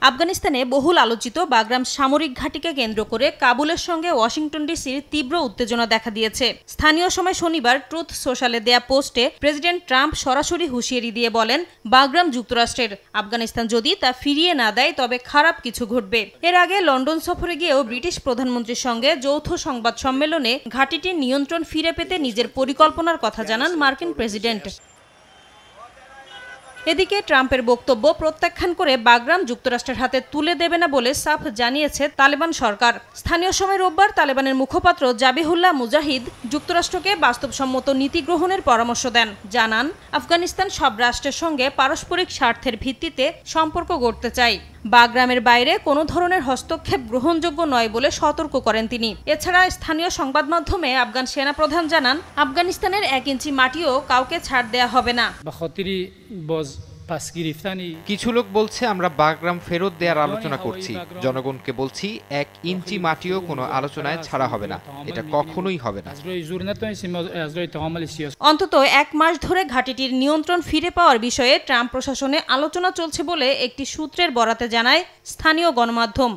আফগানিস্তানে বহুল আলোচিত বাগরাম সামরিক ঘাঁটিকে কেন্দ্র করে কাবুলের সঙ্গে ওয়াশিংটন ডিসির তীব্র উত্তেজনা দেখা দিয়েছে। স্থানীয় সময় শনিবার ট্রুথ সোশ্যালে দেয়া পোস্টে প্রেসিডেন্ট ট্রাম্প সরাসরি হুঁশিয়ারি দিয়ে বলেন, বাগরাম যুক্তরাষ্ট্রের, আফগানিস্তান যদি তা ফিরিয়ে না দেয় তবে খারাপ কিছু ঘটবে। এর আগে লন্ডন সফরে গিয়েও ব্রিটিশ প্রধানমন্ত্রীর সঙ্গে যৌথ সংবাদ সম্মেলনে ঘাঁটিটির নিয়ন্ত্রণ ফিরে পেতে নিজের পরিকল্পনার কথা জানান মার্কিন প্রেসিডেন্ট। এদিকে ট্রাম্পের বক্তব্য প্রত্যাখ্যান করে বাগরাম যুক্তরাষ্ট্রের হাতে তুলে দেবে না বলে সাফ জানিয়েছে তালেবান সরকার। স্থানীয় সময় রোববার তালেবানের মুখপাত্র জাবিহুল্লাহ মুজাহিদ যুক্তরাষ্ট্রকে বাস্তবসম্মত নীতি গ্রহণের পরামর্শ দেন। জানান, আফগানিস্তান সব রাষ্ট্রের সঙ্গে পারস্পরিক স্বার্থের ভিত্তিতে সম্পর্ক গড়তে চায়। বাগরামের বাইরে কোনো ধরনের হস্তক্ষেপ গ্রহণযোগ্য নয় বলে সতর্ক করেন তিনি। এছাড়া স্থানীয় সংবাদ মাধ্যমে আফগান সেনাপ্রধান জানান, আফগানিস্তানের 1 ইঞ্চি মাটিও কাউকে ছাড় দেয়া হবে না। কিছু লোক বলছে আমরা বাগরাম ফেরত দেওয়ার আলোচনা করছি। জনগণকে বলছি 1 ইঞ্চি মাটিও কোনো আলোচনায় ছাড়া হবে না, এটা কখনোই হবে না। অন্তত 1 মাস ধরে ঘাঁটিটির নিয়ন্ত্রণ ফিরে পাওয়ার বিষয়ে ট্রাম্প প্রশাসনে আলোচনা চলছে বলে একটি সূত্রের বরাতে জানায় স্থানীয় গণমাধ্যম।